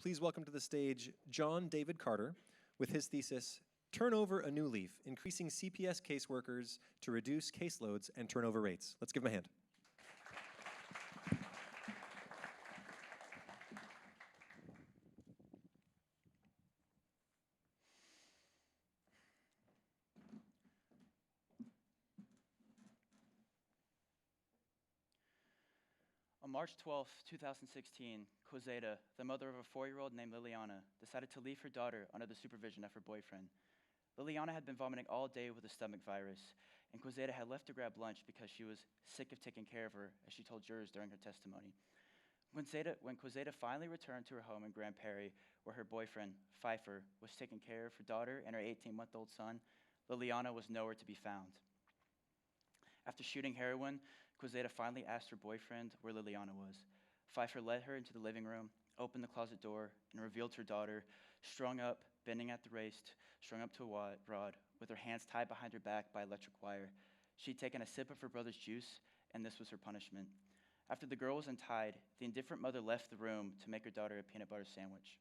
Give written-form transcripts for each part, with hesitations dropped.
Please welcome to the stage John David Carter with his thesis, Turn Over a New Leaf, Increasing CPS Caseworkers to Reduce Caseloads and Turnover Rates. Let's give him a hand. On March 12, 2016, Quezada, the mother of a 4-year-old named Liliana, decided to leave her daughter under the supervision of her boyfriend. Liliana had been vomiting all day with a stomach virus, and Quezada had left to grab lunch because she was sick of taking care of her, as she told jurors during her testimony. When Quezada finally returned to her home in Grand Prairie, where her boyfriend, Pfeiffer, was taking care of her daughter and her 18-month-old son, Liliana was nowhere to be found. After shooting heroin, Quezada finally asked her boyfriend where Liliana was. Pfeiffer led her into the living room, opened the closet door, and revealed her daughter, strung up, bending at the waist, strung up to a rod, with her hands tied behind her back by electric wire. She'd taken a sip of her brother's juice, and this was her punishment. After the girl was untied, the indifferent mother left the room to make her daughter a peanut butter sandwich.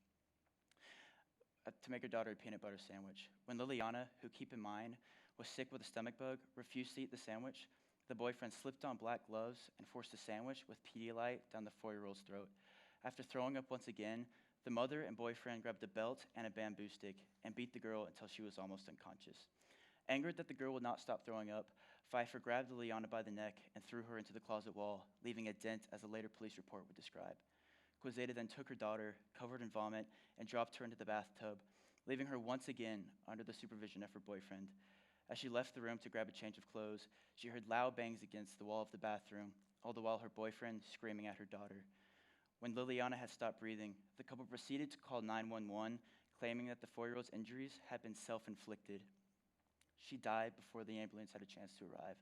When Liliana, who, keep in mind, was sick with a stomach bug, refused to eat the sandwich, the boyfriend slipped on black gloves and forced the sandwich with Pedialyte down the 4-year-old's throat. After throwing up once again, the mother and boyfriend grabbed a belt and a bamboo stick and beat the girl until she was almost unconscious. Angered that the girl would not stop throwing up, Pfeiffer grabbed Liliana by the neck and threw her into the closet wall, leaving a dent, as a later police report would describe. Quezada then took her daughter, covered in vomit, and dropped her into the bathtub, leaving her once again under the supervision of her boyfriend. As she left the room to grab a change of clothes, she heard loud bangs against the wall of the bathroom, all the while her boyfriend screaming at her daughter. When Liliana had stopped breathing, the couple proceeded to call 911, claiming that the 4-year-old's injuries had been self-inflicted. She died before the ambulance had a chance to arrive.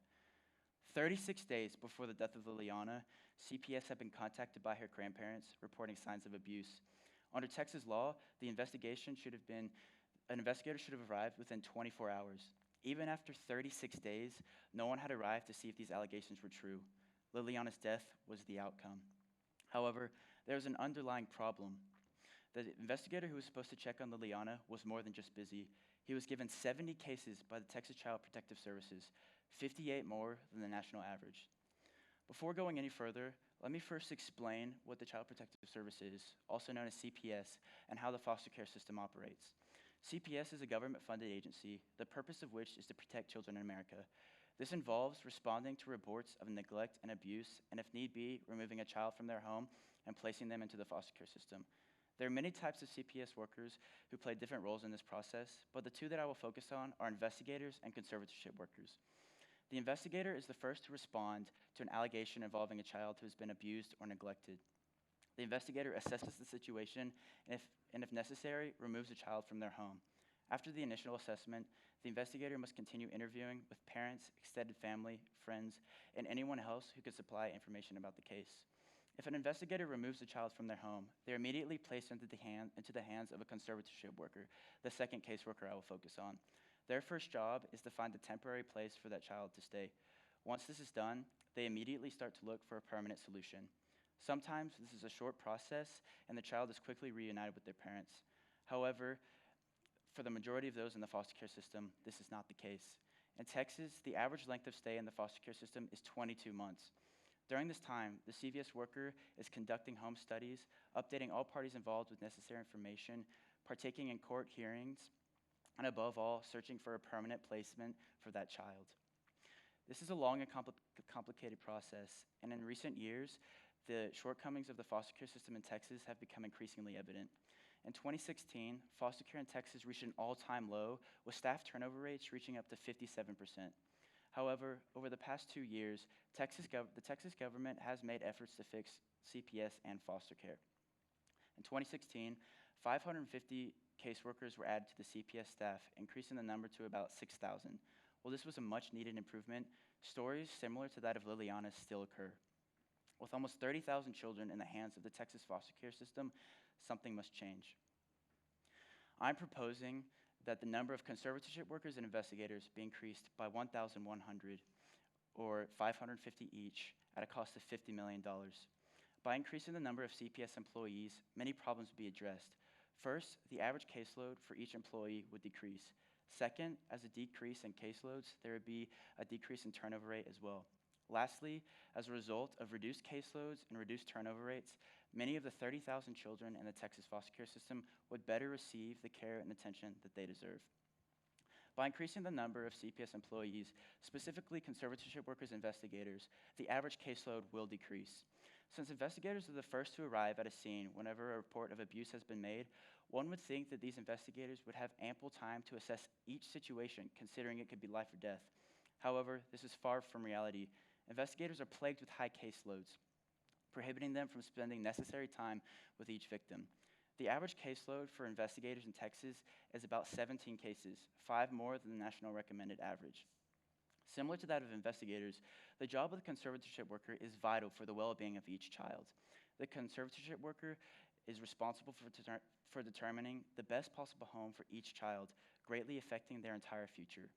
36 days before the death of Liliana, CPS had been contacted by her grandparents reporting signs of abuse. Under Texas law, an investigator should have arrived within 24 hours. Even after 36 days, no one had arrived to see if these allegations were true. Liliana's death was the outcome. However, there was an underlying problem. The investigator who was supposed to check on Liliana was more than just busy. He was given 70 cases by the Texas Child Protective Services, 58 more than the national average. Before going any further, let me first explain what the Child Protective Service is, also known as CPS, and how the foster care system operates. CPS is a government-funded agency, the purpose of which is to protect children in America. This involves responding to reports of neglect and abuse, and if need be, removing a child from their home and placing them into the foster care system. There are many types of CPS workers who play different roles in this process, but the two that I will focus on are investigators and conservatorship workers. The investigator is the first to respond to an allegation involving a child who has been abused or neglected. The investigator assesses the situation and if necessary, removes the child from their home. After the initial assessment, the investigator must continue interviewing with parents, extended family, friends, and anyone else who could supply information about the case. If an investigator removes the child from their home, they're immediately placed into the hands of a conservatorship worker, the second caseworker I will focus on. Their first job is to find a temporary place for that child to stay. Once this is done, they immediately start to look for a permanent solution. Sometimes this is a short process and the child is quickly reunited with their parents. However, for the majority of those in the foster care system, this is not the case. In Texas, the average length of stay in the foster care system is 22 months. During this time, the CVS worker is conducting home studies, updating all parties involved with necessary information, partaking in court hearings, and above all, searching for a permanent placement for that child. This is a long and complicated process, and in recent years, the shortcomings of the foster care system in Texas have become increasingly evident. In 2016, foster care in Texas reached an all-time low, with staff turnover rates reaching up to 57%. However, over the past 2 years, the Texas government has made efforts to fix CPS and foster care. In 2016, 550 caseworkers were added to the CPS staff, increasing the number to about 6,000. While this was a much-needed improvement, stories similar to that of Liliana still occur. With almost 30,000 children in the hands of the Texas foster care system, something must change. I'm proposing that the number of conservatorship workers and investigators be increased by 1,100, or 550 each, at a cost of $50 million. By increasing the number of CPS employees, many problems would be addressed. First, the average caseload for each employee would decrease. Second, as a decrease in caseloads, there would be a decrease in turnover rate as well. Lastly, as a result of reduced caseloads and reduced turnover rates, many of the 30,000 children in the Texas foster care system would better receive the care and attention that they deserve. By increasing the number of CPS employees, specifically conservatorship workers and investigators, the average caseload will decrease. Since investigators are the first to arrive at a scene whenever a report of abuse has been made, one would think that these investigators would have ample time to assess each situation, considering it could be life or death. However, this is far from reality. Investigators are plagued with high caseloads, prohibiting them from spending necessary time with each victim. The average caseload for investigators in Texas is about 17 cases, 5 more than the national recommended average. Similar to that of investigators, the job of the conservatorship worker is vital for the well-being of each child. The conservatorship worker is responsible for determining the best possible home for each child, greatly affecting their entire future.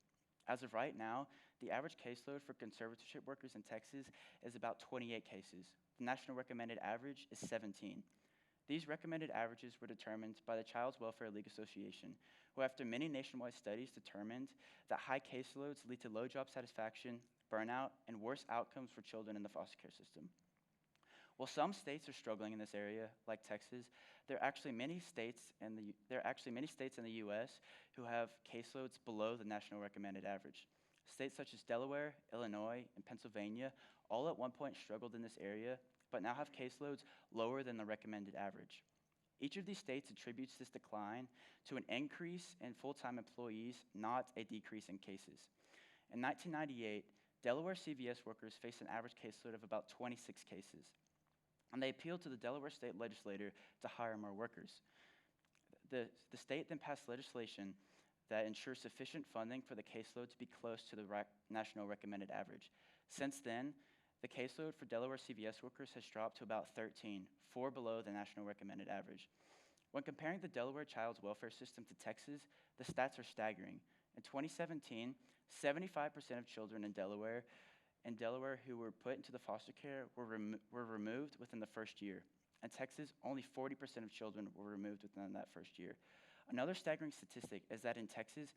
As of right now, the average caseload for conservatorship workers in Texas is about 28 cases. The national recommended average is 17. These recommended averages were determined by the Child's Welfare League Association, who after many nationwide studies determined that high caseloads lead to low job satisfaction, burnout, and worse outcomes for children in the foster care system. While some states are struggling in this area, like Texas, there are actually many states in the U.S. who have caseloads below the national recommended average. States such as Delaware, Illinois, and Pennsylvania all at one point struggled in this area, but now have caseloads lower than the recommended average. Each of these states attributes this decline to an increase in full-time employees, not a decrease in cases. In 1998, Delaware CVS workers faced an average caseload of about 26 cases, and they appealed to the Delaware state legislature to hire more workers. The state then passed legislation that ensures sufficient funding for the caseload to be close to the national recommended average. Since then, the caseload for Delaware CVS workers has dropped to about 13, 4 below the national recommended average. When comparing the Delaware child's welfare system to Texas, the stats are staggering. In 2017, 75% of children in Delaware who were put into the foster care were removed within the first year. In Texas, only 40% of children were removed within that first year. Another staggering statistic is that in Texas,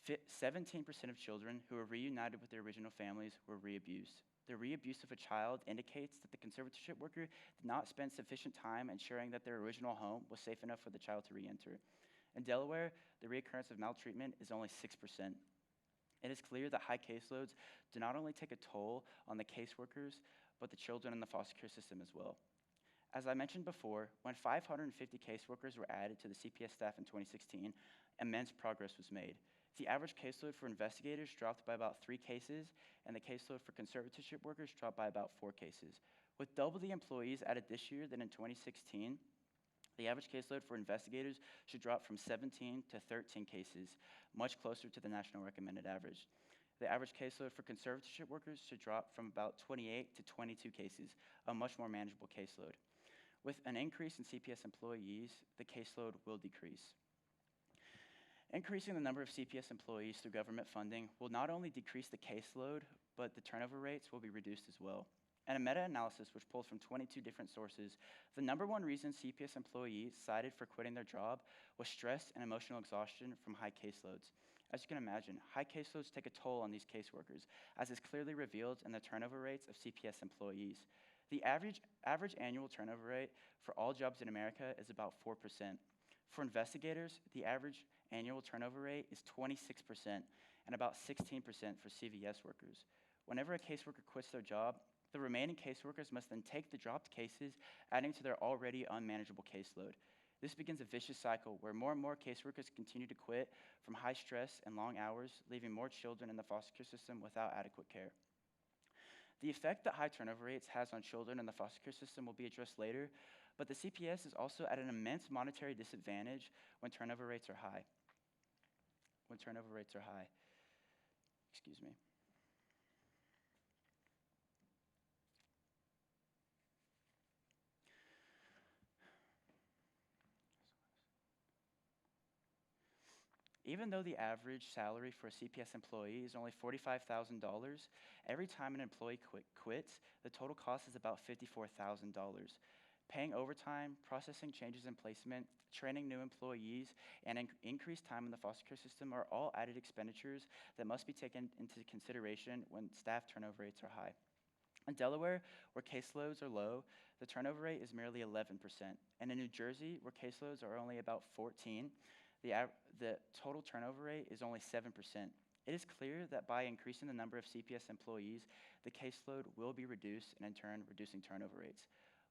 17% of children who were reunited with their original families were re-abused. The re-abuse of a child indicates that the conservatorship worker did not spend sufficient time ensuring that their original home was safe enough for the child to re-enter. In Delaware, the reoccurrence of maltreatment is only 6%. It is clear that high caseloads do not only take a toll on the caseworkers, but the children in the foster care system as well. As I mentioned before, when 550 caseworkers were added to the CPS staff in 2016, immense progress was made. The average caseload for investigators dropped by about 3 cases, and the caseload for conservatorship workers dropped by about 4 cases. With double the employees added this year than in 2016, the average caseload for investigators should drop from 17 to 13 cases, much closer to the national recommended average. The average caseload for conservatorship workers should drop from about 28 to 22 cases, a much more manageable caseload. With an increase in CPS employees, the caseload will decrease. Increasing the number of CPS employees through government funding will not only decrease the caseload, but the turnover rates will be reduced as well. In a meta-analysis which pulled from 22 different sources, the number one reason CPS employees cited for quitting their job was stress and emotional exhaustion from high caseloads. As you can imagine, high caseloads take a toll on these caseworkers, as is clearly revealed in the turnover rates of CPS employees. The average annual turnover rate for all jobs in America is about 4%. For investigators, the average annual turnover rate is 26% and about 16% for CVS workers. Whenever a caseworker quits their job, the remaining caseworkers must then take the dropped cases, adding to their already unmanageable caseload. This begins a vicious cycle where more and more caseworkers continue to quit from high stress and long hours, leaving more children in the foster care system without adequate care. The effect that high turnover rates has on children in the foster care system will be addressed later, but the CPS is also at an immense monetary disadvantage when turnover rates are high. Excuse me. Even though the average salary for a CPS employee is only $45,000, every time an employee quits, the total cost is about $54,000. Paying overtime, processing changes in placement, training new employees, and increased time in the foster care system are all added expenditures that must be taken into consideration when staff turnover rates are high. In Delaware, where caseloads are low, the turnover rate is merely 11%. And in New Jersey, where caseloads are only about 14, the total turnover rate is only 7%. It is clear that by increasing the number of CPS employees, the caseload will be reduced and in turn reducing turnover rates.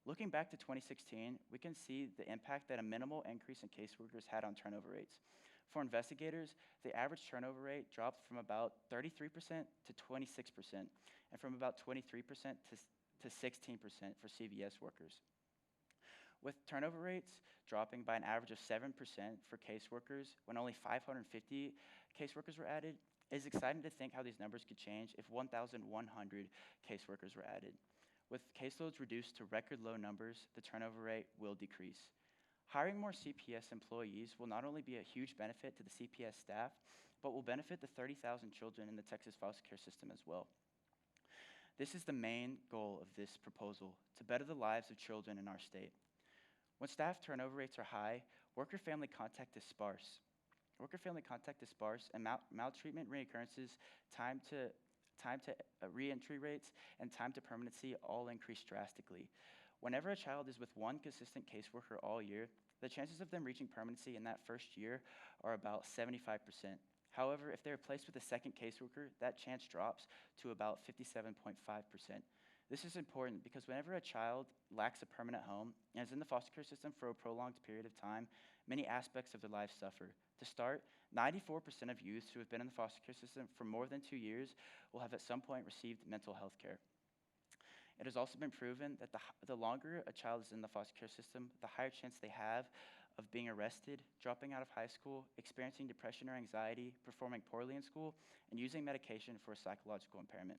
Looking back to 2016, we can see the impact that a minimal increase in caseworkers had on turnover rates. For investigators, the average turnover rate dropped from about 33% to 26%, and from about 23% to 16% for CVS workers. With turnover rates dropping by an average of 7% for caseworkers when only 550 caseworkers were added, it is exciting to think how these numbers could change if 1,100 caseworkers were added. With caseloads reduced to record low numbers, the turnover rate will decrease. Hiring more CPS employees will not only be a huge benefit to the CPS staff, but will benefit the 30,000 children in the Texas foster care system as well. This is the main goal of this proposal, to better the lives of children in our state. When staff turnover rates are high, worker-family contact is sparse. Worker-family contact is sparse, and maltreatment reoccurrences, time to reentry rates, and time to permanency all increase drastically. Whenever a child is with one consistent caseworker all year, the chances of them reaching permanency in that first year are about 75%. However, if they're placed with a second caseworker, that chance drops to about 57.5%. This is important because whenever a child lacks a permanent home and is in the foster care system for a prolonged period of time, many aspects of their lives suffer. To start, 94% of youths who have been in the foster care system for more than 2 years will have at some point received mental health care. It has also been proven that the longer a child is in the foster care system, the higher chance they have of being arrested, dropping out of high school, experiencing depression or anxiety, performing poorly in school, and using medication for a psychological impairment.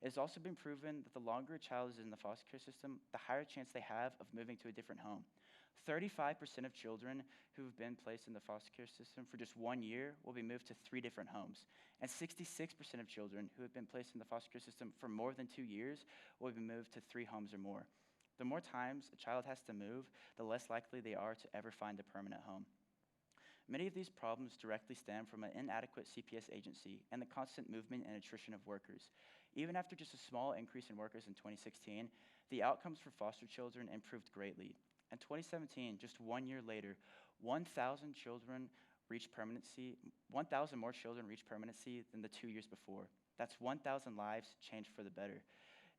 It has also been proven that the longer a child is in the foster care system, the higher chance they have of moving to a different home. 35% of children who have been placed in the foster care system for just 1 year will be moved to 3 different homes. And 66% of children who have been placed in the foster care system for more than 2 years will be moved to 3 homes or more. The more times a child has to move, the less likely they are to ever find a permanent home. Many of these problems directly stem from an inadequate CPS agency and the constant movement and attrition of workers. Even after just a small increase in workers in 2016, the outcomes for foster children improved greatly. In 2017, just 1 year later, 1,000 children reached permanency, 1,000 more children reached permanency than the 2 years before. That's 1,000 lives changed for the better.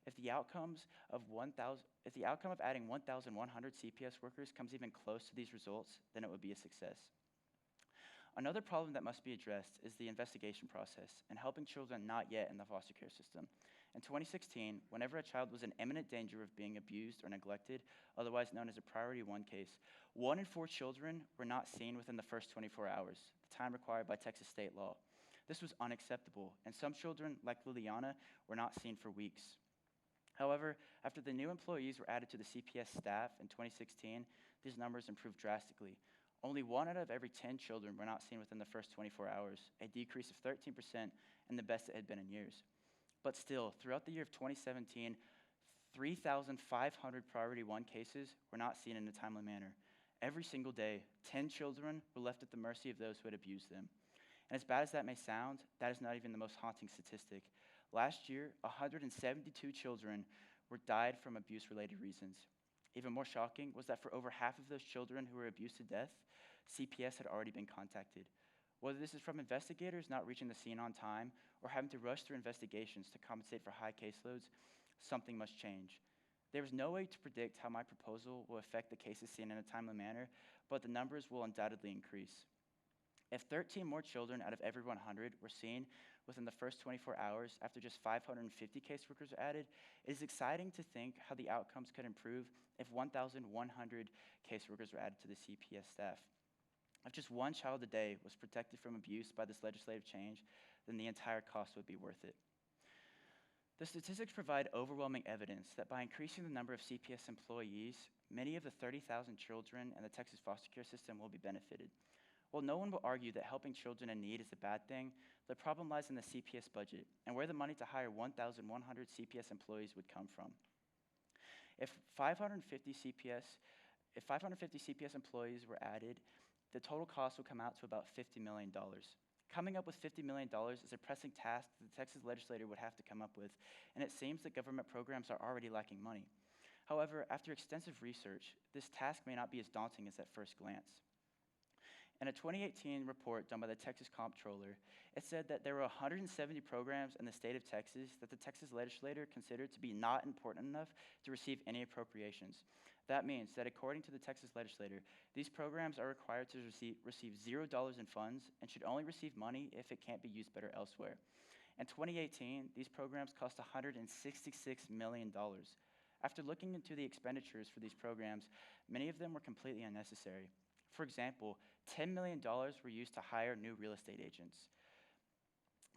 If the outcome of adding 1,100 CPS workers comes even close to these results, then it would be a success. Another problem that must be addressed is the investigation process and helping children not yet in the foster care system. In 2016, whenever a child was in imminent danger of being abused or neglected, otherwise known as a Priority 1 case, 1 in 4 children were not seen within the first 24 hours, the time required by Texas state law. This was unacceptable, and some children, like Liliana, were not seen for weeks. However, after the new employees were added to the CPS staff in 2016, these numbers improved drastically. Only 1 out of every 10 children were not seen within the first 24 hours, a decrease of 13% and the best it had been in years. But still, throughout the year of 2017, 3,500 Priority 1 cases were not seen in a timely manner. Every single day, 10 children were left at the mercy of those who had abused them. And as bad as that may sound, that is not even the most haunting statistic. Last year, 172 children died from abuse-related reasons. Even more shocking was that for over half of those children who were abused to death, CPS had already been contacted. Whether this is from investigators not reaching the scene on time or having to rush through investigations to compensate for high caseloads, something must change. There is no way to predict how my proposal will affect the cases seen in a timely manner, but the numbers will undoubtedly increase. If 13 more children out of every 100 were seen within the first 24 hours after just 550 caseworkers were added, it is exciting to think how the outcomes could improve if 1,100 caseworkers were added to the CPS staff. If just 1 child a day was protected from abuse by this legislative change, then the entire cost would be worth it. The statistics provide overwhelming evidence that by increasing the number of CPS employees, many of the 30,000 children in the Texas foster care system will be benefited. While no one will argue that helping children in need is a bad thing, the problem lies in the CPS budget and where the money to hire 1,100 CPS employees would come from. If 550 CPS, if 550 CPS employees were added, the total cost would come out to about $50 million. Coming up with $50 million is a pressing task that the Texas legislature would have to come up with, and it seems that government programs are already lacking money. However, after extensive research, this task may not be as daunting as at first glance. In a 2018 report done by the Texas Comptroller, it said that there were 170 programs in the state of Texas that the Texas legislature considered to be not important enough to receive any appropriations. That means that according to the Texas legislature, these programs are required to receive $0 in funds and should only receive money if it can't be used better elsewhere. In 2018, these programs cost $166 million. After looking into the expenditures for these programs, many of them were completely unnecessary. For example, $10 million were used to hire new real estate agents.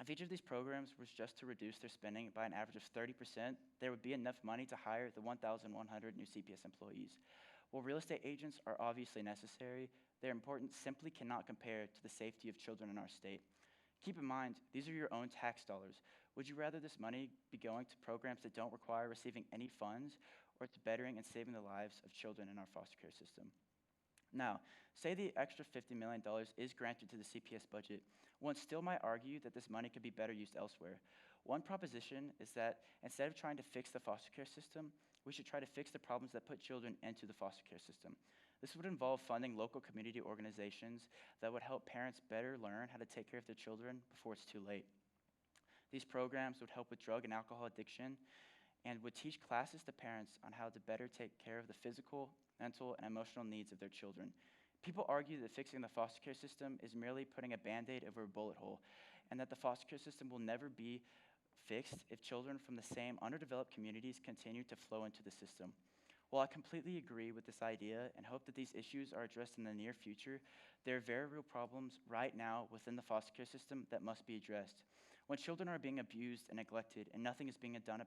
If each of these programs was just to reduce their spending by an average of 30%, there would be enough money to hire the 1,100 new CPS employees. While real estate agents are obviously necessary, their importance simply cannot compare to the safety of children in our state. Keep in mind, these are your own tax dollars. Would you rather this money be going to programs that don't require receiving any funds, or to bettering and saving the lives of children in our foster care system? Now, say the extra $50 million is granted to the CPS budget, one still might argue that this money could be better used elsewhere. One proposition is that instead of trying to fix the foster care system, we should try to fix the problems that put children into the foster care system. This would involve funding local community organizations that would help parents better learn how to take care of their children before it's too late. These programs would help with drug and alcohol addiction and would teach classes to parents on how to better take care of the physical, mental, and emotional needs of their children. People argue that fixing the foster care system is merely putting a Band-Aid over a bullet hole, and that the foster care system will never be fixed if children from the same underdeveloped communities continue to flow into the system. While I completely agree with this idea and hope that these issues are addressed in the near future, there are very real problems right now within the foster care system that must be addressed. When children are being abused and neglected and nothing is being done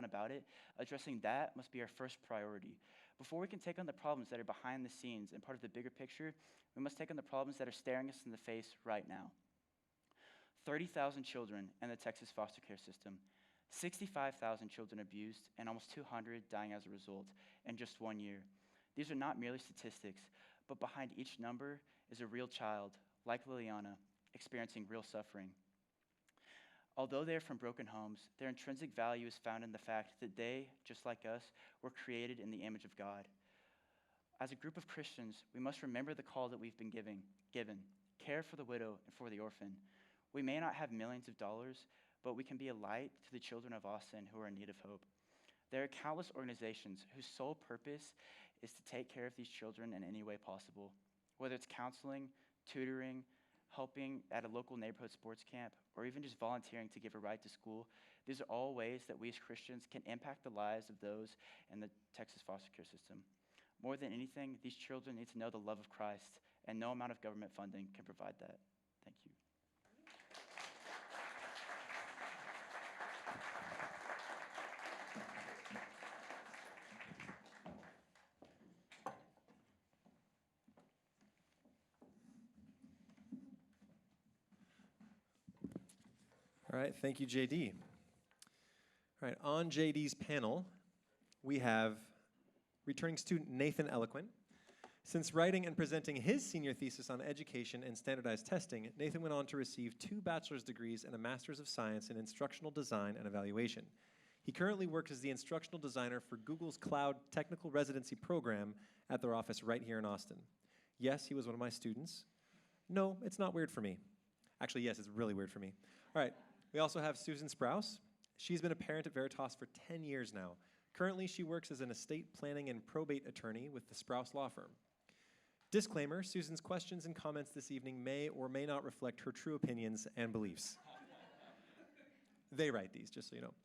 about it, addressing that must be our first priority. Before we can take on the problems that are behind the scenes and part of the bigger picture, we must take on the problems that are staring us in the face right now. 30,000 children in the Texas foster care system, 65,000 children abused, and almost 200 dying as a result in just 1 year. These are not merely statistics, but behind each number is a real child, like Liliana, experiencing real suffering. Although they are from broken homes, their intrinsic value is found in the fact that they, just like us, were created in the image of God. As a group of Christians, we must remember the call that we've been given. Care for the widow and for the orphan. We may not have millions of dollars, but we can be a light to the children of Austin who are in need of hope. There are countless organizations whose sole purpose is to take care of these children in any way possible, whether it's counseling, tutoring, helping at a local neighborhood sports camp, or even just volunteering to give a ride to school. These are all ways that we as Christians can impact the lives of those in the Texas foster care system. More than anything, these children need to know the love of Christ, and no amount of government funding can provide that. Thank you. All right, thank you, JD. All right, on JD's panel, we have returning student Nathan Eloquent. Since writing and presenting his senior thesis on education and standardized testing, Nathan went on to receive 2 bachelor's degrees and a master's of science in instructional design and evaluation. He currently works as the instructional designer for Google's Cloud Technical Residency Program at their office right here in Austin. Yes, he was one of my students. No, it's not weird for me. Actually, yes, it's really weird for me. All right. We also have Susan Sprouse. She's been a parent at Veritas for 10 years now. Currently, she works as an estate planning and probate attorney with the Sprouse Law Firm. Disclaimer, Susan's questions and comments this evening may or may not reflect her true opinions and beliefs. They write these, just so you know.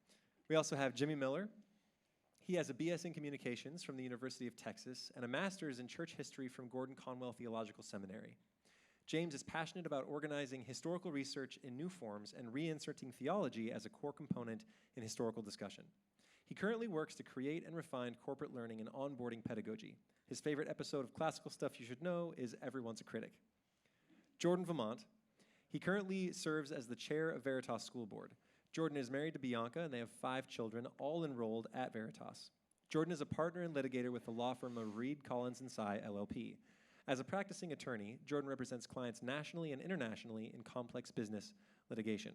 We also have Jimmy Miller. He has a BS in Communications from the University of Texas and a master's in church history from Gordon Conwell Theological Seminary. James is passionate about organizing historical research in new forms and reinserting theology as a core component in historical discussion. He currently works to create and refine corporate learning and onboarding pedagogy. His favorite episode of Classical Stuff You Should Know is Everyone's a Critic. Jordan Vermont. He currently serves as the chair of Veritas School Board. Jordan is married to Bianca, and they have 5 children, all enrolled at Veritas. Jordan is a partner and litigator with the law firm of Reed, Collins & Sy, LLP. As a practicing attorney, Jordan represents clients nationally and internationally in complex business litigation.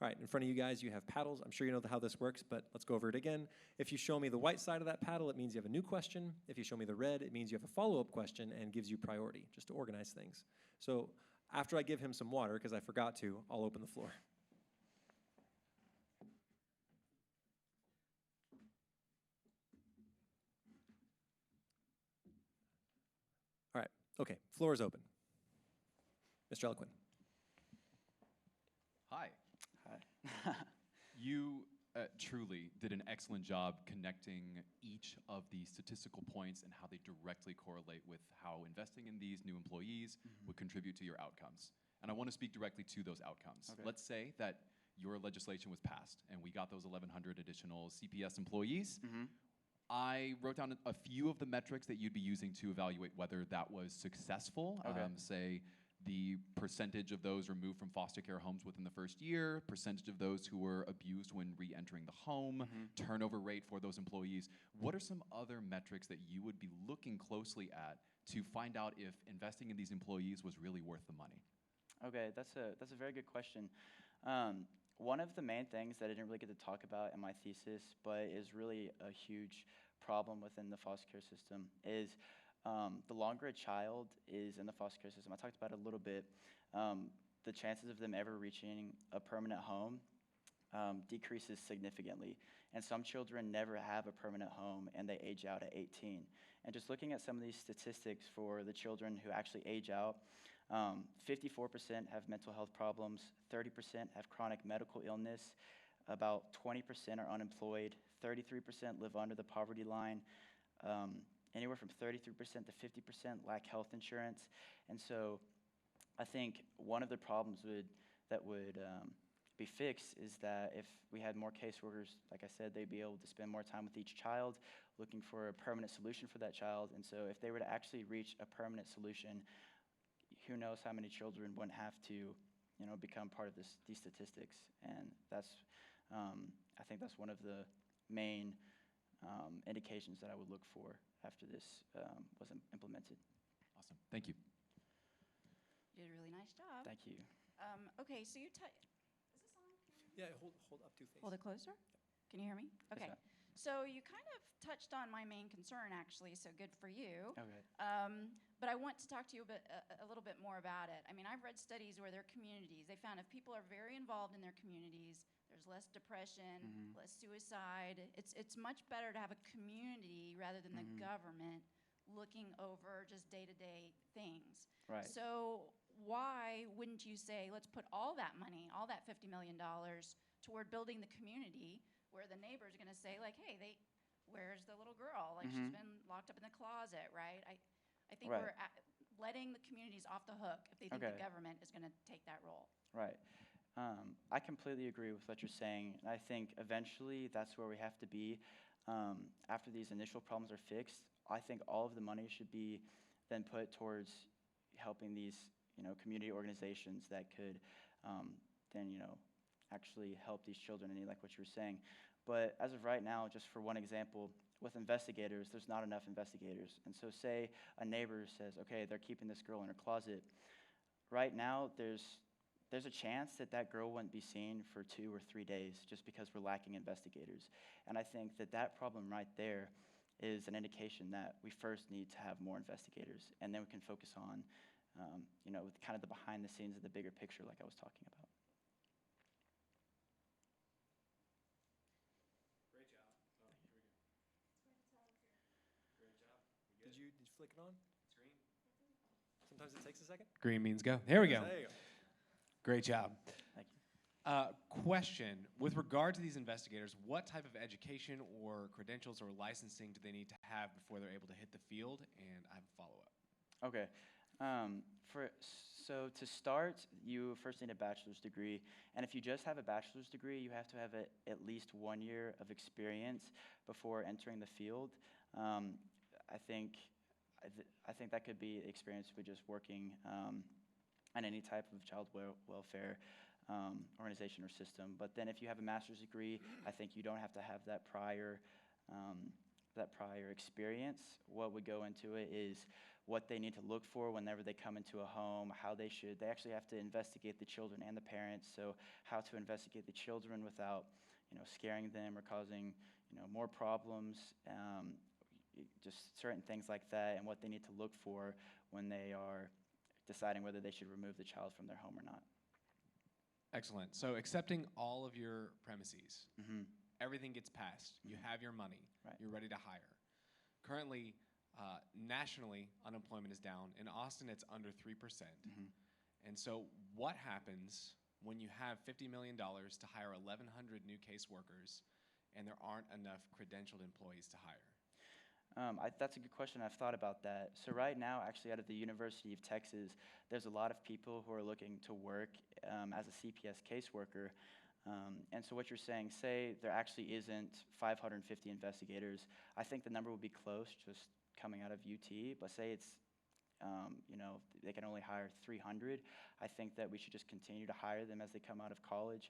All right, in front of you guys, you have paddles. I'm sure you know how this works, but let's go over it again. If you show me the white side of that paddle, it means you have a new question. If you show me the red, it means you have a follow-up question and gives you priority, just to organize things. So after I give him some water, because I forgot to, I'll open the floor. All right, okay, floor is open. Mr. Eloquin. Hi. Hi. You truly did an excellent job connecting each of the statistical points and how they directly correlate with how investing in these new employees would contribute to your outcomes. And I want to speak directly to those outcomes. Okay. Let's say that your legislation was passed and we got those 1,100 additional CPS employees. I wrote down a few of the metrics that you'd be using to evaluate whether that was successful. Okay. Say the percentage of those removed from foster care homes within the first year, percentage of those who were abused when re-entering the home, turnover rate for those employees. What are some other metrics that you would be looking closely at to find out if investing in these employees was really worth the money? Okay, that's a very good question. One of the main things that I didn't really get to talk about in my thesis, but is really a huge problem within the foster care system, is the longer a child is in the foster care system, I talked about it a little bit, the chances of them ever reaching a permanent home decreases significantly. And some children never have a permanent home and they age out at 18. And just looking at some of these statistics for the children who actually age out, 54% have mental health problems, 30% have chronic medical illness, about 20% are unemployed, 33% live under the poverty line, anywhere from 33% to 50% lack health insurance. And so I think one of the problems that would be fixed is that if we had more caseworkers, like I said, they'd be able to spend more time with each child, looking for a permanent solution for that child. And so if they were to actually reach a permanent solution, who knows how many children wouldn't have to, become part of these statistics. And that's, I think that's one of the main indications that I would look for after this was implemented. Awesome, thank you. You did a really nice job. Thank you. Okay, so is this on? Yeah, hold up to face. Hold it closer? Can you hear me? Yes, Okay. ma'am. So you kind of touched on my main concern, actually, so good for you. Okay. But I want to talk to you a little bit more about it. I mean, I've read studies where their communities, they found if people are very involved in their communities, there's less depression, less suicide. It's much better to have a community rather than the government looking over just day-to-day things. Right. So why wouldn't you say, let's put all that money, all that $50 million toward building the community where the neighbors are going to say, like, hey, where's the little girl? Like, she's been locked up in the closet, right? I think Right. we're letting the communities off the hook if they think Okay. the government is going to take that role. Right. I completely agree with what you're saying. I think eventually that's where we have to be. After these initial problems are fixed, I think all of the money should be then put towards helping these, community organizations that could then, actually help these children, and like what you were saying. But as of right now, just for one example, with investigators, there's not enough investigators. And so say a neighbor says, okay, they're keeping this girl in her closet. Right now, there's a chance that that girl wouldn't be seen for 2 or 3 days just because we're lacking investigators. And I think that problem right there is an indication that we first need to have more investigators, and then we can focus on, with kind of the behind the scenes of the bigger picture like I was talking about. Great job. Oh, here we go. Great job. Did you flick it on? It's green. Sometimes it takes a second. Green means go. There we go. There you go. Great job. Thank you. Question, with regard to these investigators, what type of education or credentials or licensing do they need to have before they're able to hit the field? And I have a follow-up. Okay. So to start, you first need a bachelor's degree. And if you just have a bachelor's degree, you have to have at least 1 year of experience before entering the field. I think that could be experience with just working on any type of child welfare organization or system. But then if you have a master's degree, I think you don't have to have that prior that prior experience. What would go into it is what they need to look for whenever they come into a home, they actually have to investigate the children and the parents, so how to investigate the children without, scaring them or causing, more problems, just certain things like that, and what they need to look for when they are deciding whether they should remove the child from their home or not. Excellent. So accepting all of your premises, Mm-hmm. everything gets passed. You have your money. Right. You're ready to hire. Currently, nationally, unemployment is down. In Austin, it's under 3%. Mm-hmm. And so what happens when you have $50 million to hire 1,100 new caseworkers and there aren't enough credentialed employees to hire? That's a good question. I've thought about that. So right now, actually, out of the University of Texas, there's a lot of people who are looking to work as a CPS caseworker. And so what you're saying, say there actually isn't 550 investigators. I think the number would be close, just coming out of UT. But say it's, they can only hire 300. I think that we should just continue to hire them as they come out of college.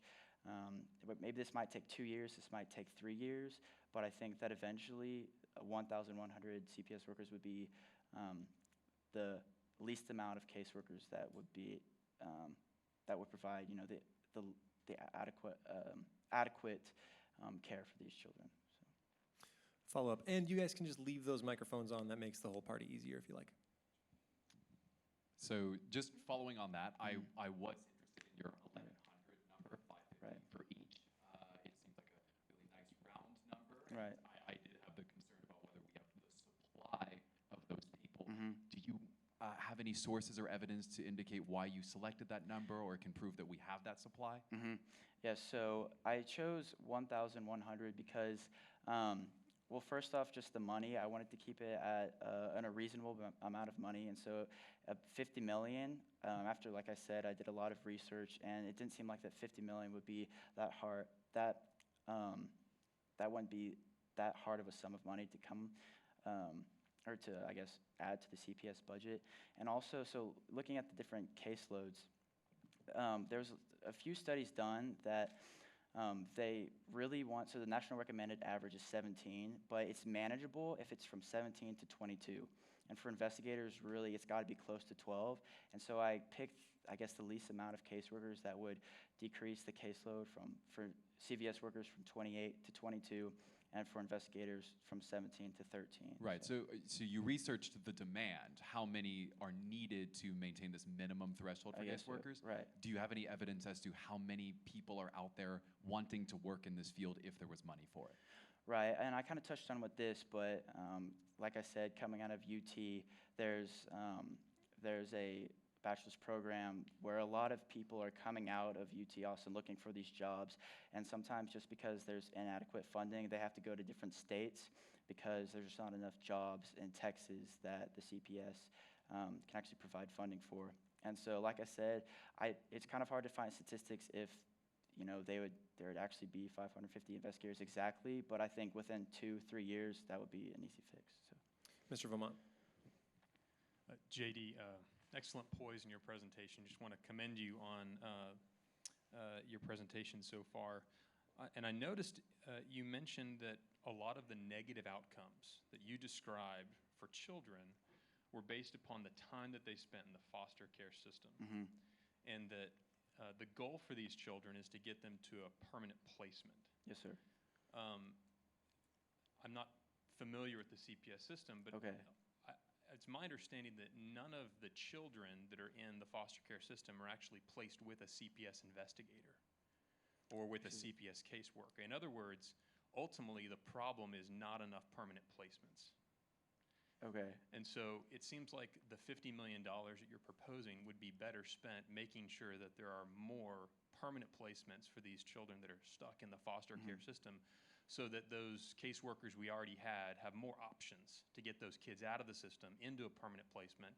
But maybe this might take 2 years, this might take 3 years, but I think that eventually 1,100 CPS workers would be the least amount of caseworkers that would be that would provide, the adequate care for these children. So. Follow up, and you guys can just leave those microphones on. That makes the whole party easier if you like. So just following on that, Mhm. I was interested in your 1,100 number, 550 Right. for each. It seems like a really nice round number. Right. I did have the concern about whether we have the supply of those people. Mhm. Do you have any sources or evidence to indicate why you selected that number, or can prove that we have that supply? Mm-hmm. Yeah, so I chose 1,100 because, well, first off, just the money. I wanted to keep it at a reasonable amount of money, and so 50 million. After, like I said, I did a lot of research, and it didn't seem like that 50 million would be that hard. That wouldn't be that hard of a sum of money to come. Or to, I guess, add to the CPS budget. And also, so looking at the different caseloads, there's a few studies done that they really want, so the national recommended average is 17, but it's manageable if it's from 17 to 22. And for investigators, really, it's got to be close to 12. And so I picked, I guess, the least amount of caseworkers that would decrease the caseload for CVS workers from 28 to 22, and for investigators from 17 to 13. Right, so you researched the demand. How many are needed to maintain this minimum threshold for I guess case so, workers? right. Do you have any evidence as to how many people are out there wanting to work in this field if there was money for it? Right, and I kind of touched on with this, but like I said, coming out of UT, there's a bachelor's program where a lot of people are coming out of UT Austin looking for these jobs, and sometimes just because there's inadequate funding, they have to go to different states because there's just not enough jobs in Texas that the CPS can actually provide funding for. And so, like I said, it's kind of hard to find statistics if there would actually be 550 investigators exactly, but I think within 2-3 years that would be an easy fix. So. Mr. Vermont. JD, excellent poise in your presentation. Just want to commend you on your presentation so far. And I noticed you mentioned that a lot of the negative outcomes that you described for children were based upon the time that they spent in the foster care system. Mm-hmm. And that the goal for these children is to get them to a permanent placement. Yes, sir. I'm not familiar with the CPS system, but Okay. It's my understanding that none of the children that are in the foster care system are actually placed with a CPS investigator or with a CPS caseworker. In other words, ultimately the problem is not enough permanent placements. Okay. And so it seems like the $50 million that you're proposing would be better spent making sure that there are more permanent placements for these children that are stuck in the foster care system, so that those caseworkers we already had have more options to get those kids out of the system into a permanent placement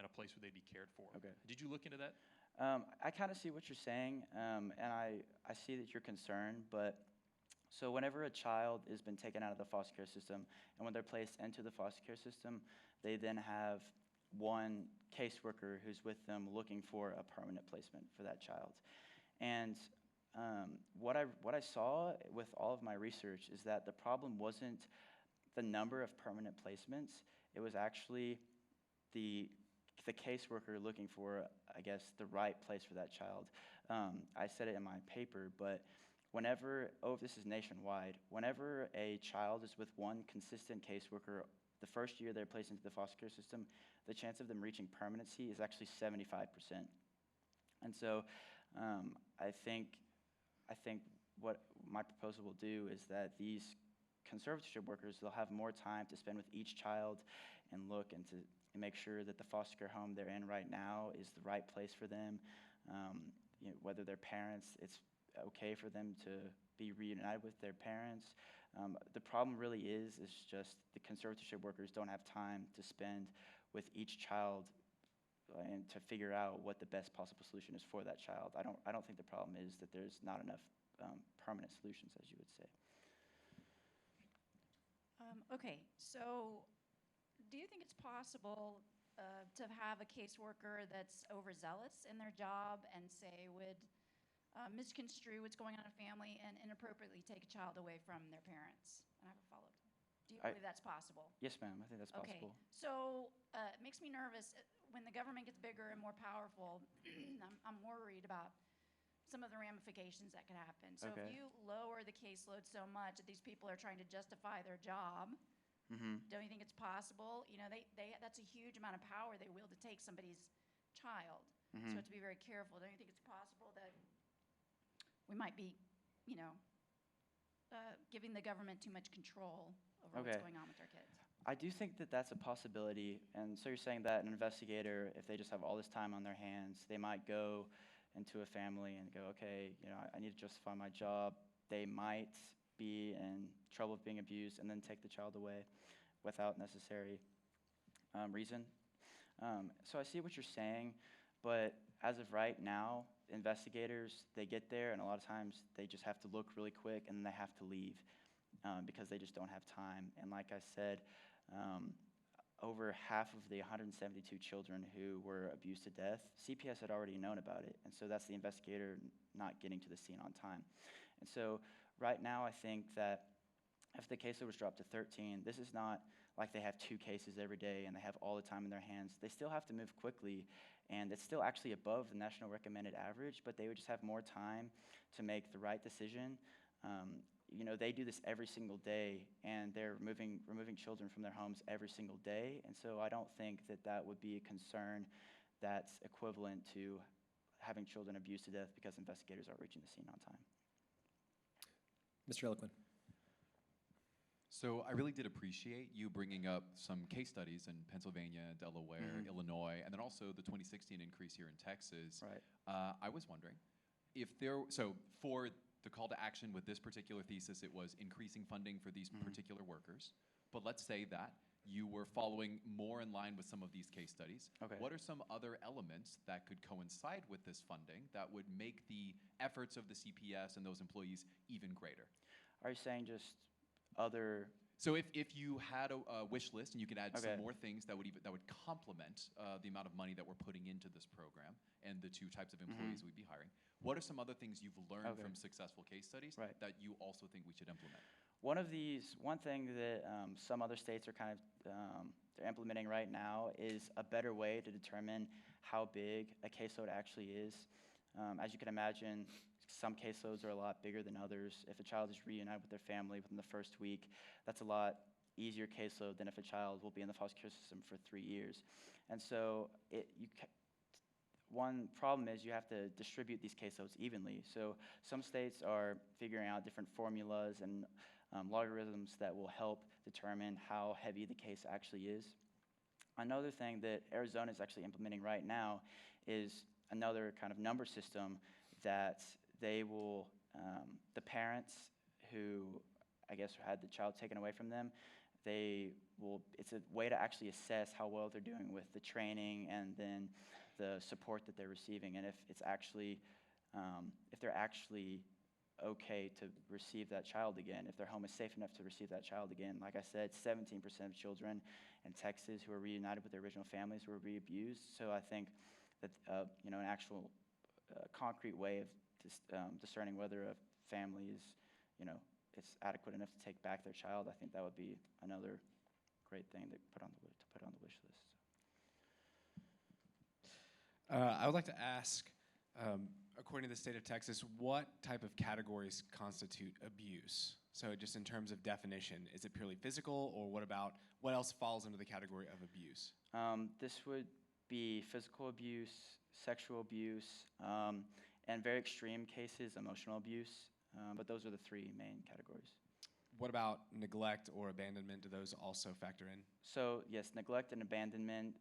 and a place where they'd be cared for. Okay. Did you look into that? I kind of see what you're saying, and I see that you're concerned, but so whenever a child has been taken out of the foster care system and when they're placed into the foster care system, they then have one caseworker who's with them looking for a permanent placement for that child. And what I saw with all of my research is that the problem wasn't the number of permanent placements, it was actually the caseworker looking for, I guess, the right place for that child. I said it in my paper, but this is nationwide, whenever a child is with one consistent caseworker, the first year they're placed into the foster care system, the chance of them reaching permanency is actually 75%. And so I think what my proposal will do is that these conservatorship workers, they'll have more time to spend with each child and look and to make sure that the foster care home they're in right now is the right place for them. Whether they're parents, it's okay for them to be reunited with their parents. The problem really is just the conservatorship workers don't have time to spend with each child and to figure out what the best possible solution is for that child. I don't think the problem is that there's not enough permanent solutions, as you would say. Okay, so do you think it's possible to have a caseworker that's overzealous in their job and say would misconstrue what's going on in a family and inappropriately take a child away from their parents? And I have a follow-up. Do you believe that's possible? Yes, ma'am. I think that's possible. Okay, so it makes me nervous when the government gets bigger and more powerful. I'm worried about some of the ramifications that could happen. So if you lower the caseload so much that these people are trying to justify their job, don't you think it's possible? That's a huge amount of power they wield to take somebody's child. So you have to be very careful. Don't you think it's possible that we might be, giving the government too much control over what's going on with our kids? I do think that that's a possibility. And so you're saying that an investigator, if they just have all this time on their hands, they might go into a family and go, okay, I need to justify my job. They might be in trouble of being abused and then take the child away without necessary reason. So I see what you're saying, but as of right now, investigators, they get there and a lot of times they just have to look really quick and then they have to leave because they just don't have time. And like I said, over half of the 172 children who were abused to death, CPS had already known about it. And so that's the investigator not getting to the scene on time. And so right now I think that if the caseload was dropped to 13, this is not like they have 2 cases every day and they have all the time in their hands. They still have to move quickly, and it's still actually above the national recommended average, but they would just have more time to make the right decision. They do this every single day, and they're removing children from their homes every single day, and so I don't think that would be a concern that's equivalent to having children abused to death because investigators aren't reaching the scene on time. Mr. Eloquin. So I really did appreciate you bringing up some case studies in Pennsylvania, Delaware, Illinois, and then also the 2016 increase here in Texas. Right. I was wondering if for the call to action with this particular thesis, it was increasing funding for these particular workers. But let's say that you were following more in line with some of these case studies. Okay. What are some other elements that could coincide with this funding that would make the efforts of the CPS and those employees even greater? Are you saying just other? So if you had a wish list and you could add Okay. some more things that would complement the amount of money that we're putting into this program and the 2 types of employees we'd be hiring, what are some other things you've learned from successful case studies that you also think we should implement? One thing that some other states are kind of they're implementing right now is a better way to determine how big a caseload actually is. As you can imagine, some caseloads are a lot bigger than others. If a child is reunited with their family within the first week, that's a lot easier caseload than if a child will be in the foster care system for 3 years. And so one problem is you have to distribute these caseloads evenly. So some states are figuring out different formulas and logarithms that will help determine how heavy the case actually is. Another thing that Arizona is actually implementing right now is another kind of number system that they will, the parents who, I guess, had the child taken away from them, it's a way to actually assess how well they're doing with the training and then the support that they're receiving, and if they're actually okay to receive that child again, if their home is safe enough to receive that child again. Like I said, 17% of children in Texas who are reunited with their original families were re-abused. So I think that an actual concrete way of discerning whether a family is it's adequate enough to take back their child, I think that would be another great thing to put on the wish list. I would like to ask, according to the state of Texas, what type of categories constitute abuse? So just in terms of definition, is it purely physical, or what else falls under the category of abuse? This would be physical abuse, sexual abuse, and very extreme cases, emotional abuse. But those are the three main categories. What about neglect or abandonment? Do those also factor in? So yes, neglect and abandonment,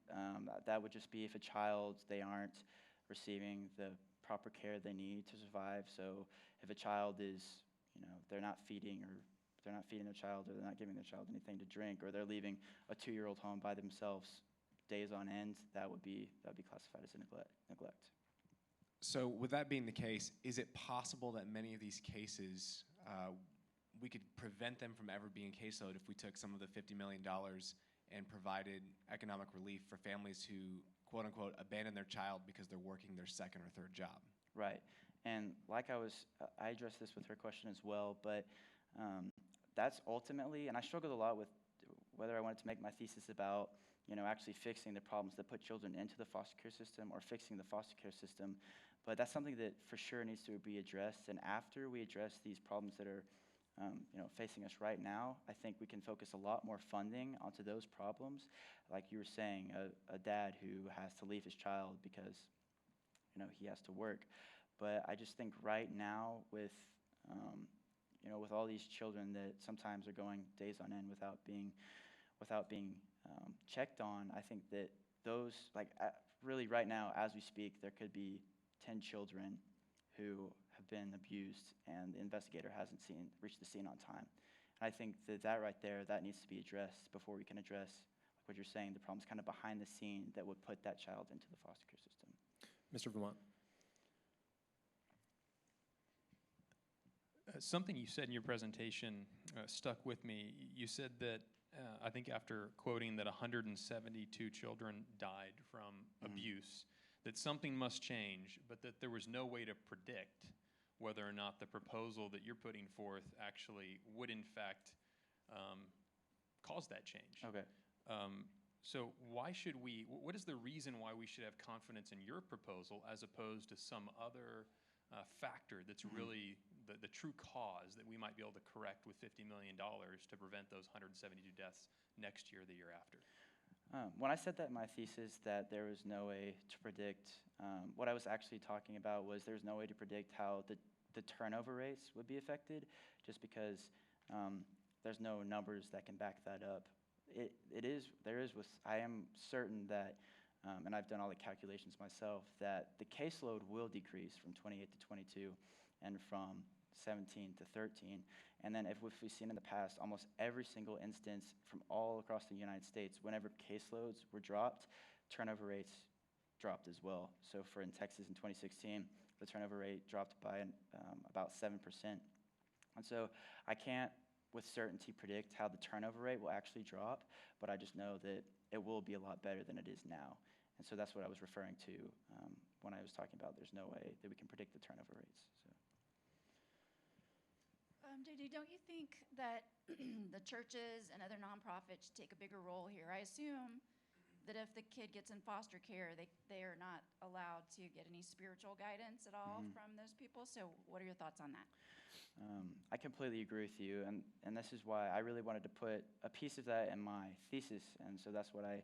that would just be if a child, they aren't receiving the proper care they need to survive. So if a child is, they're not feeding their child, or they're not giving their child anything to drink, or they're leaving a 2-year-old home by themselves days on end, that would be classified as a neglect. So with that being the case, is it possible that many of these cases, we could prevent them from ever being caseload if we took some of the $50 million and provided economic relief for families who, quote unquote, abandon their child because they're working their second or third job? Right. And like I addressed this with her question as well, but that's ultimately, and I struggled a lot with whether I wanted to make my thesis about, actually fixing the problems that put children into the foster care system or fixing the foster care system. But that's something that for sure needs to be addressed. And after we address these problems that are facing us right now, I think we can focus a lot more funding onto those problems. Like you were saying, a dad who has to leave his child because he has to work. But I just think right now with all these children that sometimes are going days on end without being checked on, I think that those, really right now as we speak, there could be 10 children who have been abused and the investigator hasn't reached the scene on time. And I think that right there, that needs to be addressed before we can address, like what you're saying, the problems kind of behind the scene that would put that child into the foster care system. Mr. Vermont. Something you said in your presentation stuck with me. You said that, I think after quoting that 172 children died from abuse, that something must change, but that there was no way to predict whether or not the proposal that you're putting forth actually would in fact cause that change. Okay. So what is the reason why we should have confidence in your proposal as opposed to some other factor that's really the true cause that we might be able to correct with $50 million to prevent those 172 deaths next year or the year after? When I said that in my thesis that there was no way to predict, what I was actually talking about was there's no way to predict how the turnover rates would be affected, just because there's no numbers that can back that up. I am certain that, and I've done all the calculations myself, that the caseload will decrease from 28 to 22 and from 17 to 13. And then if we've seen in the past, almost every single instance from all across the United States, whenever caseloads were dropped, turnover rates dropped as well. So in Texas in 2016, the turnover rate dropped by about 7%. And so I can't with certainty predict how the turnover rate will actually drop, but I just know that it will be a lot better than it is now. And so that's what I was referring to when I was talking about there's no way that we can predict the turnover rates. So. JD, don't you think that the churches and other nonprofits should take a bigger role here? I assume that if the kid gets in foster care, they are not allowed to get any spiritual guidance at all from those people. So what are your thoughts on that? I completely agree with you, and this is why I really wanted to put a piece of that in my thesis, and so that's what I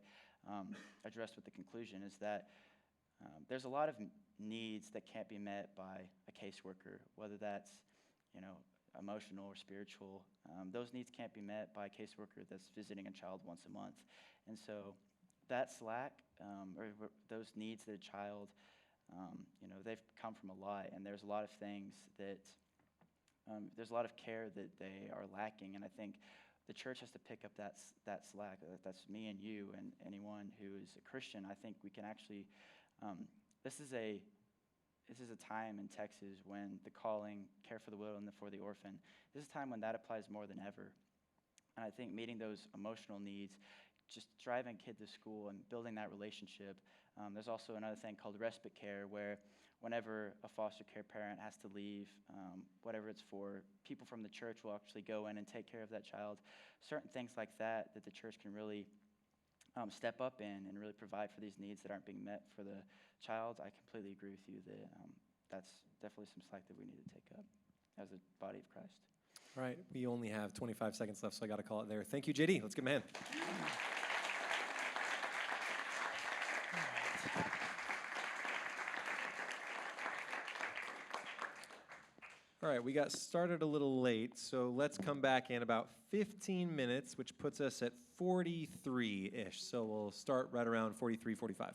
addressed with the conclusion, is that there's a lot of needs that can't be met by a caseworker, whether that's emotional or spiritual. Those needs can't be met by a caseworker that's visiting a child once a month. And so that slack, or those needs that a child, they've come from a lot, and there's a lot of things that, there's a lot of care that they are lacking, and I think the church has to pick up that slack. That's me and you and anyone who is a Christian. I think we can actually, this is a time in Texas when the calling, care for the widow and for the orphan, this is a time when that applies more than ever. And I think meeting those emotional needs, just driving a kid to school and building that relationship. There's also another thing called respite care, where whenever a foster care parent has to leave, whatever it's for, people from the church will actually go in and take care of that child. Certain things like that the church can really step up in and really provide for these needs that aren't being met for the child. I completely agree with you that that's definitely some slack that we need to take up as a body of Christ. All right, we only have 25 seconds left, so I got to call it there. Thank you, JD. Let's give him a hand. All right, we got started a little late, so let's come back in about 15 minutes, which puts us at 43-ish. So we'll start right around 43, 45.